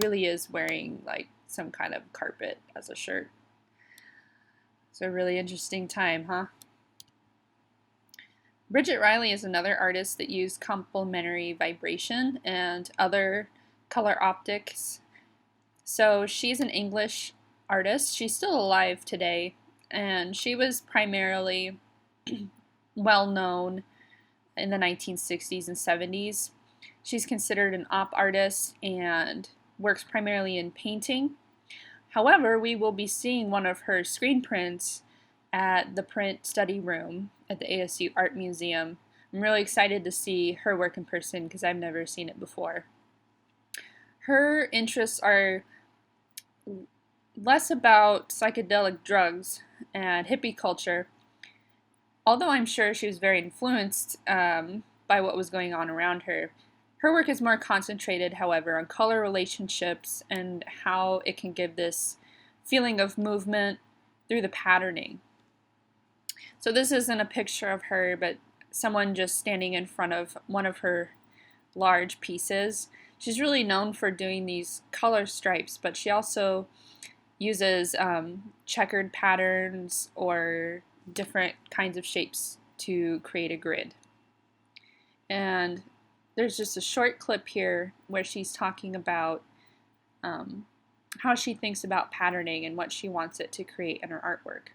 really is wearing like some kind of carpet as a shirt. It's a really interesting time, huh? Bridget Riley is another artist that used complementary vibration and other color optics. So she's an English artist. She's still alive today, and she was primarily well known in the 1960s and 70s. She's considered an op artist and works primarily in painting. However, we will be seeing one of her screen prints at the print study room at the ASU Art Museum. I'm really excited to see her work in person because I've never seen it before. Her interests are less about psychedelic drugs and hippie culture, although I'm sure she was very influenced by what was going on around her. Her work is more concentrated, however, on color relationships and how it can give this feeling of movement through the patterning. So this isn't a picture of her, but someone just standing in front of one of her large pieces. She's really known for doing these color stripes, but she also uses checkered patterns or different kinds of shapes to create a grid. And there's just a short clip here where she's talking about how she thinks about patterning and what she wants it to create in her artwork.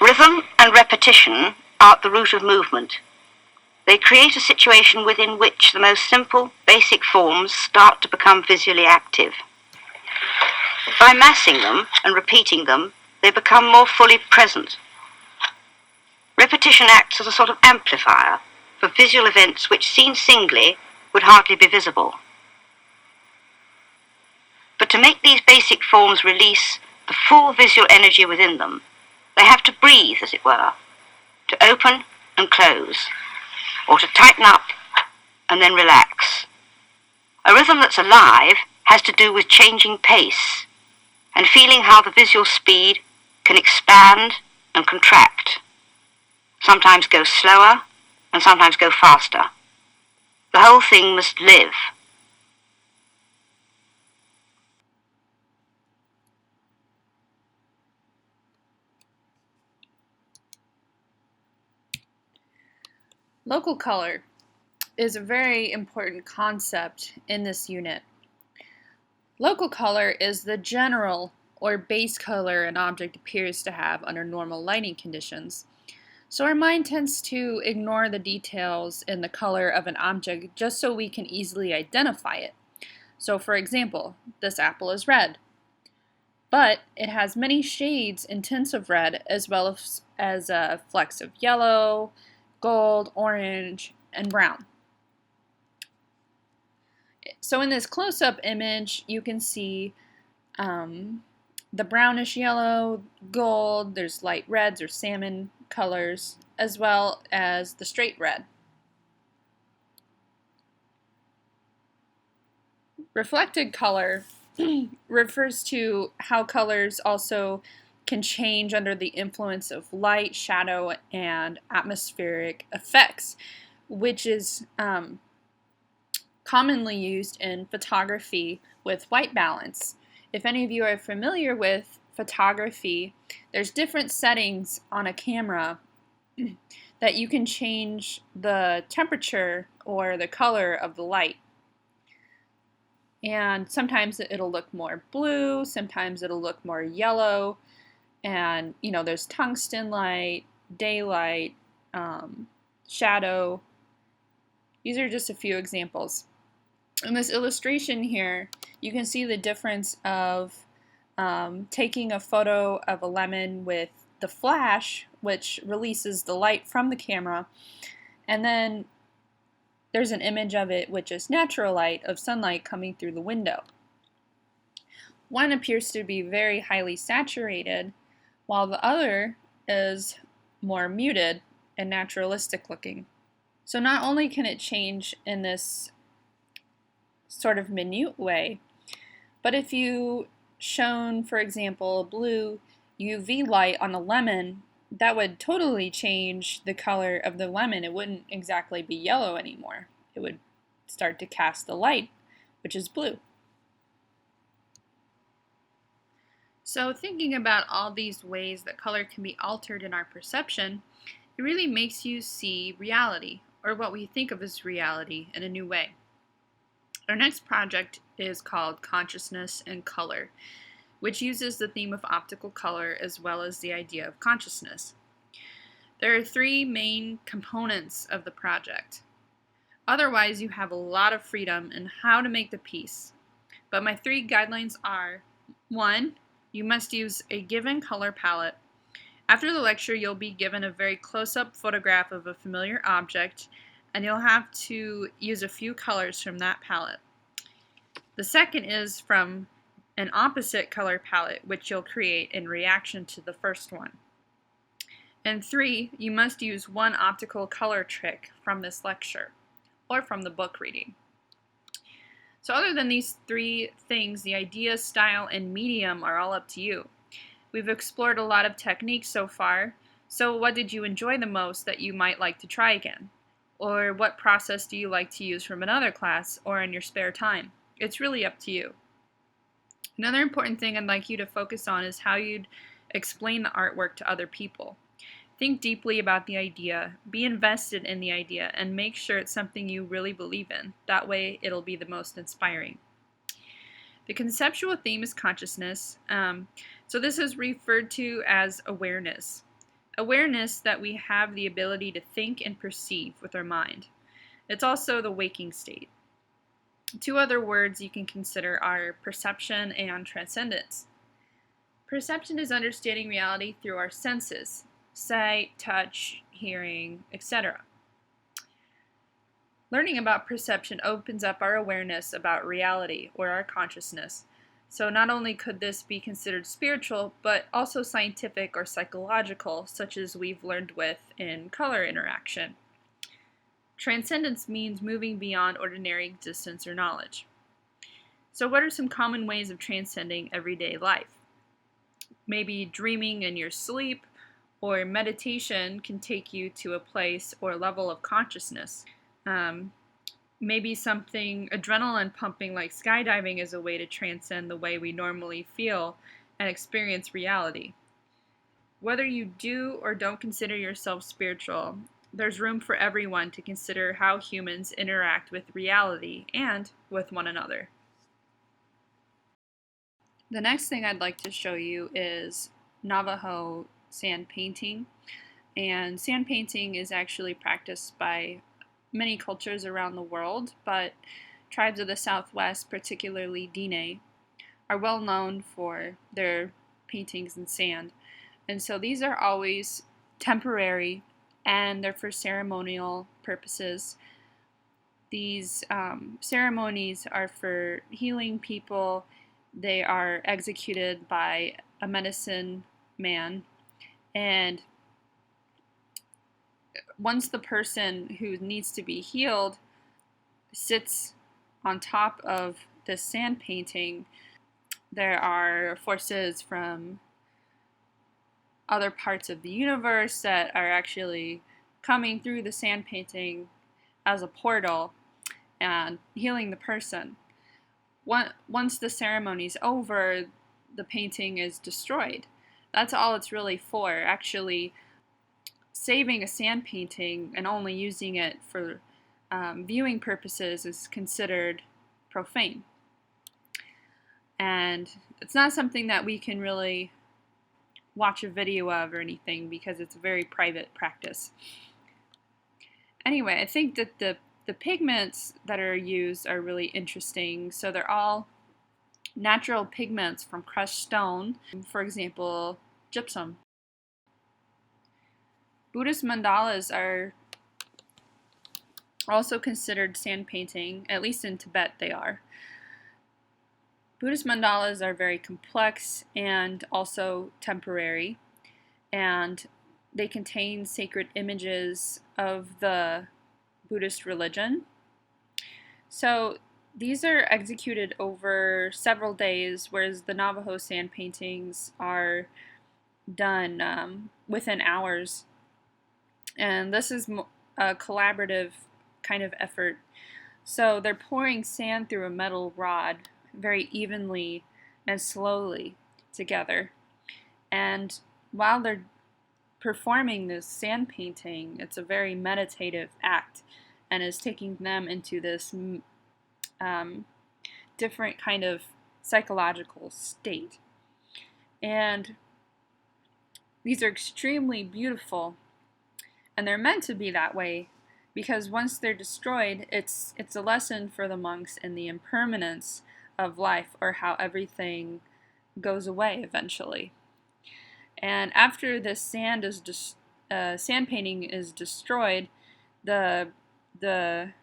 Rhythm and repetition are at the root of movement. They create a situation within which the most simple, basic forms start to become visually active. By massing them and repeating them, they become more fully present. Repetition acts as a sort of amplifier for visual events which, seen singly, would hardly be visible. But to make these basic forms release the full visual energy within them, they have to breathe, as it were, to open and close, or to tighten up and then relax. A rhythm that's alive has to do with changing pace and feeling how the visual speed can expand and contract, sometimes go slower and sometimes go faster. The whole thing must live. Local color is a very important concept in this unit. Local color is the general or base color an object appears to have under normal lighting conditions. So our mind tends to ignore the details in the color of an object just so we can easily identify it. So for example, this apple is red, but it has many shades and tints of red as well as flecks of yellow, gold, orange, and brown. So in this close-up image, you can see the brownish yellow, gold, there's light reds or salmon colors, as well as the straight red. Reflected color refers to how colors also can change under the influence of light, shadow, and atmospheric effects, which is commonly used in photography with white balance. If any of you are familiar with photography, there's different settings on a camera that you can change the temperature or the color of the light. And sometimes it'll look more blue, sometimes it'll look more yellow, and there's tungsten light, daylight, shadow. These are just a few examples. In this illustration here, you can see the difference of taking a photo of a lemon with the flash, which releases the light from the camera, and then there's an image of it which is natural light of sunlight coming through the window. One appears to be very highly saturated, while the other is more muted and naturalistic looking. So not only can it change in this sort of minute way, but if you shone, for example, blue UV light on a lemon that would totally change the color of the lemon. It wouldn't exactly be yellow anymore. It would start to cast the light, which is blue. So thinking about all these ways that color can be altered in our perception, it really makes you see reality, or what we think of as reality, in a new way. Our next project is called Consciousness and Color, which uses the theme of optical color as well as the idea of consciousness. There are three main components of the project. Otherwise, you have a lot of freedom in how to make the piece. But my three guidelines are: 1. You must use a given color palette. After the lecture, you'll be given a very close-up photograph of a familiar object, and you'll have to use a few colors from that palette. The second is from an opposite color palette, which you'll create in reaction to the first one. And 3, you must use one optical color trick from this lecture, or from the book reading. So other than these three things, the idea, style, and medium are all up to you. We've explored a lot of techniques so far, so what did you enjoy the most that you might like to try again? Or what process do you like to use from another class or in your spare time? It's really up to you. Another important thing I'd like you to focus on is how you'd explain the artwork to other people. Think deeply about the idea, be invested in the idea, and make sure it's something you really believe in. That way, it'll be the most inspiring. The conceptual theme is consciousness. So this is referred to as awareness. Awareness that we have the ability to think and perceive with our mind. It's also the waking state. Two other words you can consider are perception and transcendence. Perception is understanding reality through our senses: sight, touch, hearing, etc. Learning about perception opens up our awareness about reality, or our consciousness. So not only could this be considered spiritual, but also scientific or psychological, such as we've learned with in color interaction. Transcendence means moving beyond ordinary existence or knowledge. So what are some common ways of transcending everyday life? Maybe dreaming in your sleep, or meditation can take you to a place or level of consciousness. Maybe something adrenaline pumping like skydiving is a way to transcend the way we normally feel and experience reality. Whether you do or don't consider yourself spiritual, there's room for everyone to consider how humans interact with reality and with one another. The next thing I'd like to show you is Navajo sand painting. And sand painting is actually practiced by many cultures around the world, but tribes of the Southwest, particularly Diné, are well known for their paintings in sand. And so these are always temporary, and they're for ceremonial purposes. These ceremonies are for healing people. They are executed by a medicine man, and once the person who needs to be healed sits on top of this sand painting, there are forces from other parts of the universe that are actually coming through the sand painting as a portal and healing the person. Once the ceremony's over, the painting is destroyed. That's all it's really for. Actually, saving a sand painting and only using it for viewing purposes is considered profane. And it's not something that we can really watch a video of or anything, because it's a very private practice. Anyway, I think that the pigments that are used are really interesting. So they're all natural pigments from crushed stone, for example, gypsum. Buddhist mandalas are also considered sand painting, at least in Tibet they are. Buddhist mandalas are very complex and also temporary, and they contain sacred images of the Buddhist religion. So these are executed over several days, whereas the Navajo sand paintings are done within hours. And this is a collaborative kind of effort. So they're pouring sand through a metal rod very evenly and slowly together. And while they're performing this sand painting, it's a very meditative act and is taking them into this different kind of psychological state. And these are extremely beautiful, and they're meant to be that way because once they're destroyed, it's a lesson for the monks in the impermanence of life, or how everything goes away eventually. And after this sand painting is destroyed, the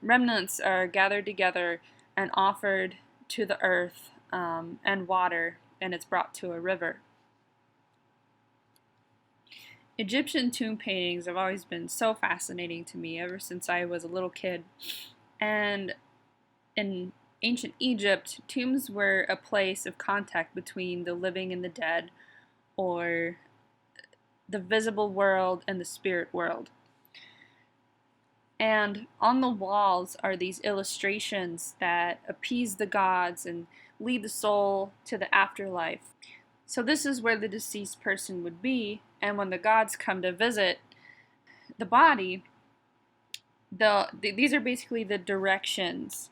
remnants are gathered together and offered to the earth and water, and it's brought to a river. Egyptian tomb paintings have always been so fascinating to me ever since I was a little kid. And in ancient Egypt, tombs were a place of contact between the living and the dead, or the visible world and the spirit world. And on the walls are these illustrations that appease the gods and lead the soul to the afterlife. So this is where the deceased person would be, and when the gods come to visit the body, these are basically the directions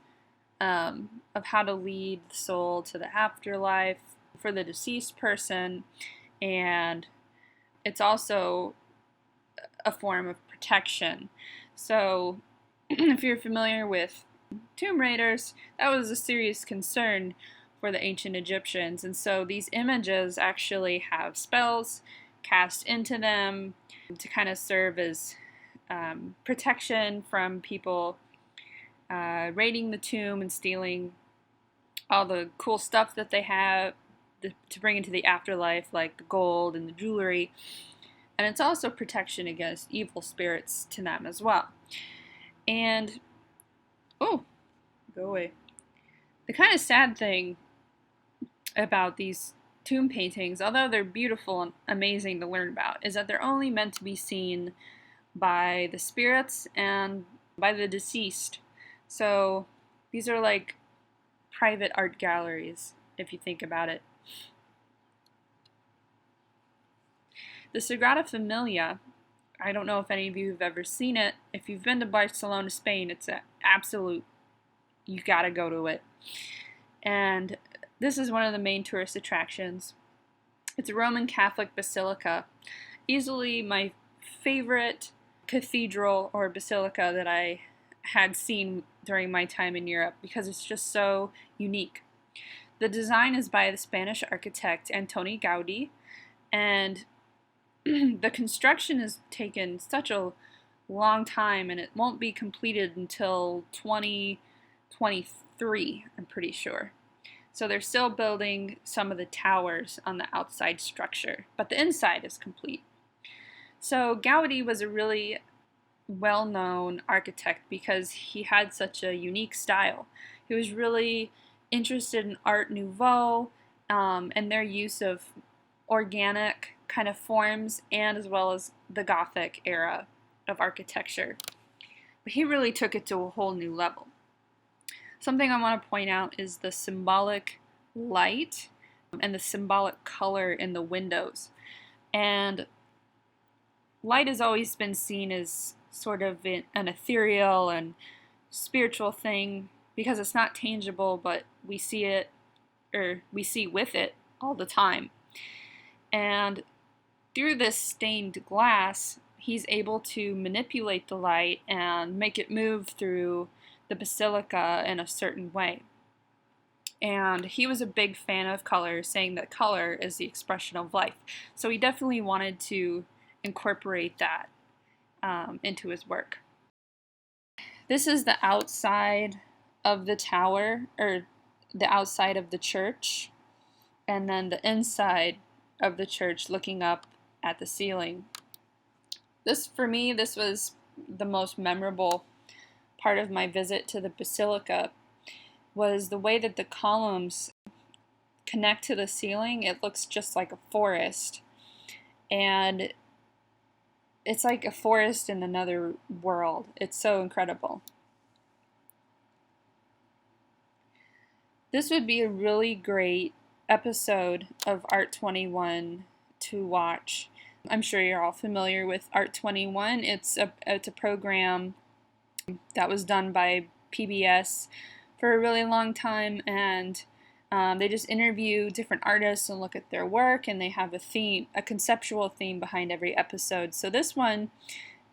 of how to lead the soul to the afterlife for the deceased person, and it's also a form of protection. So if you're familiar with tomb raiders, that was a serious concern for the ancient Egyptians, and so these images actually have spells cast into them to kind of serve as protection from people raiding the tomb and stealing all the cool stuff that they have to bring into the afterlife, like the gold and the jewelry. And it's also protection against evil spirits to them as well. And, oh, go away. The kind of sad thing about these tomb paintings, although they're beautiful and amazing to learn about, is that they're only meant to be seen by the spirits and by the deceased. So these are like private art galleries, if you think about it. The Sagrada Familia, I don't know if any of you have ever seen it. If you've been to Barcelona, Spain, it's an absolute, you gotta go to it. And this is one of the main tourist attractions. It's a Roman Catholic basilica, easily my favorite cathedral or basilica that I had seen during my time in Europe because it's just so unique. The design is by the Spanish architect Antoni Gaudí, and the construction has taken such a long time, and it won't be completed until 2023, I'm pretty sure. So they're still building some of the towers on the outside structure, but the inside is complete. So Gaudí was a really well-known architect because he had such a unique style. He was really interested in Art Nouveau and their use of organic kind of forms, and as well as the Gothic era of architecture. But he really took it to a whole new level. Something I want to point out is the symbolic light and the symbolic color in the windows. And light has always been seen as sort of an ethereal and spiritual thing because it's not tangible, but we see it, or we see with it all the time. And through this stained glass, he's able to manipulate the light and make it move through the basilica in a certain way. And he was a big fan of color, saying that color is the expression of life. So he definitely wanted to incorporate that into his work. This is the outside of the tower, or the outside of the church, and then the inside of the church looking up at the ceiling. For me, this was the most memorable part of my visit to the basilica, was the way that the columns connect to the ceiling. It looks just like a forest. and it's like a forest in another world. It's so incredible. This would be a really great episode of Art 21 to watch. I'm sure you're all familiar with Art 21. It's a program that was done by PBS for a really long time, and they just interview different artists and look at their work, and they have a theme, a conceptual theme behind every episode. So this one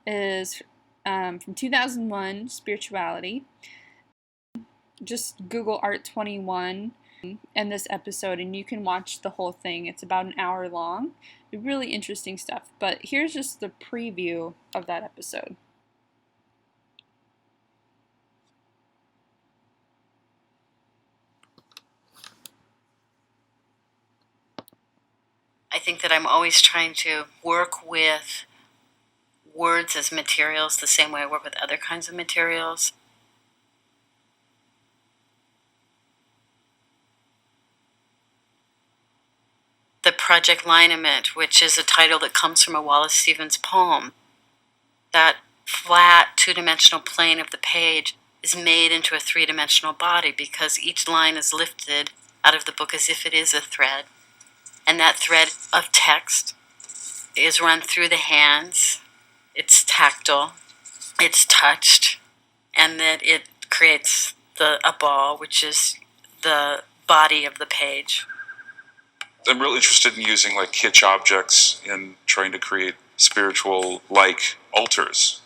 is from 2001, Spirituality. Just Google Art 21 and this episode, and you can watch the whole thing. It's about an hour long. Really interesting stuff. But here's just the preview of that episode. I think that I'm always trying to work with words as materials the same way I work with other kinds of materials. The Project Lineament, which is a title that comes from a Wallace Stevens poem, that flat two-dimensional plane of the page is made into a three-dimensional body because each line is lifted out of the book as if it is a thread. And that thread of text is run through the hands. It's tactile, it's touched, and that it creates a ball, which is the body of the page. I'm real interested in using like kitsch objects in trying to create spiritual-like altars.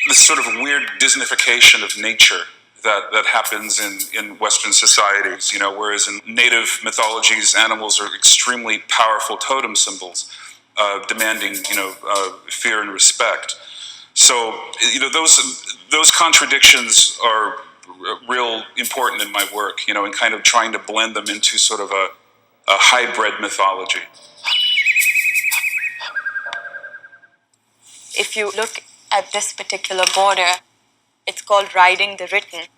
This sort of weird Disneyfication of nature that happens in Western societies, you know, whereas in native mythologies, animals are extremely powerful totem symbols, demanding, fear and respect. So, those contradictions are real important in my work, and kind of trying to blend them into sort of a hybrid mythology. If you look at this particular border, it's called Riding the Written.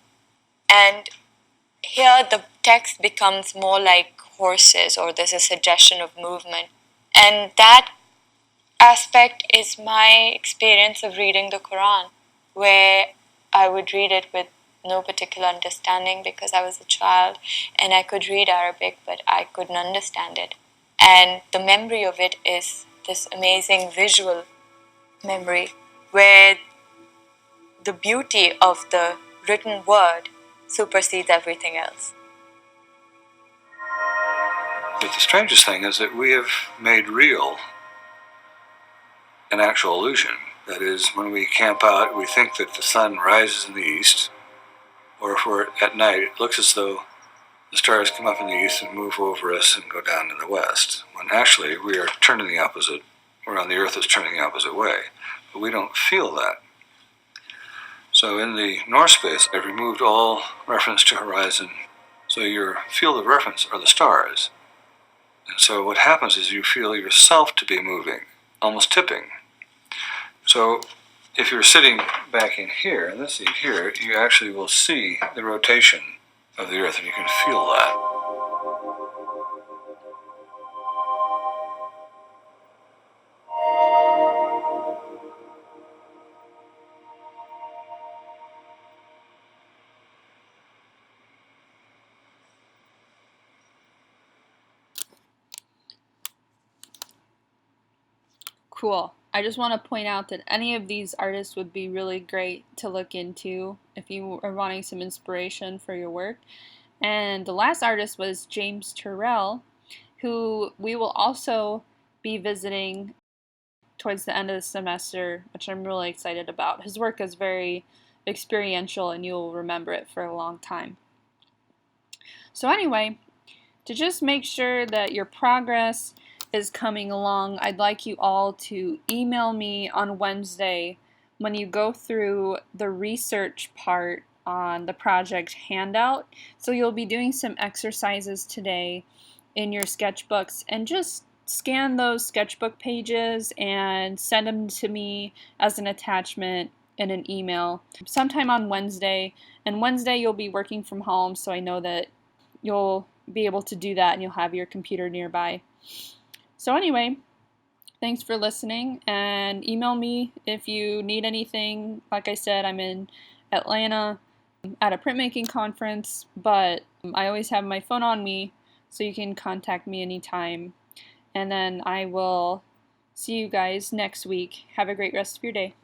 And here the text becomes more like horses, or there's a suggestion of movement. And that aspect is my experience of reading the Quran, where I would read it with no particular understanding because I was a child and I could read Arabic, but I couldn't understand it. And the memory of it is this amazing visual memory where the beauty of the written word supersedes everything else. But the strangest thing is that we have made real an actual illusion. That is, when we camp out, we think that the sun rises in the east, or if we're at night, it looks as though the stars come up in the east and move over us and go down in the west, when actually we are turning the opposite, the earth is turning the opposite way. But we don't feel that. So in the North space, I've removed all reference to horizon. So your field of reference are the stars. And so what happens is you feel yourself to be moving, almost tipping. So if you're sitting back in here, in this seat here, you actually will see the rotation of the earth, and you can feel that. Cool. I just want to point out that any of these artists would be really great to look into if you are wanting some inspiration for your work. And the last artist was James Turrell, who we will also be visiting towards the end of the semester, which I'm really excited about. His work is very experiential and you'll remember it for a long time. So anyway, to just make sure that your progress is coming along, I'd like you all to email me on Wednesday when you go through the research part on the project handout. So you'll be doing some exercises today in your sketchbooks, and just scan those sketchbook pages and send them to me as an attachment in an email sometime on Wednesday. And Wednesday you'll be working from home, so I know that you'll be able to do that, and you'll have your computer nearby. So anyway, thanks for listening, and email me if you need anything. Like I said, I'm in Atlanta at a printmaking conference, but I always have my phone on me, so you can contact me anytime. And then I will see you guys next week. Have a great rest of your day.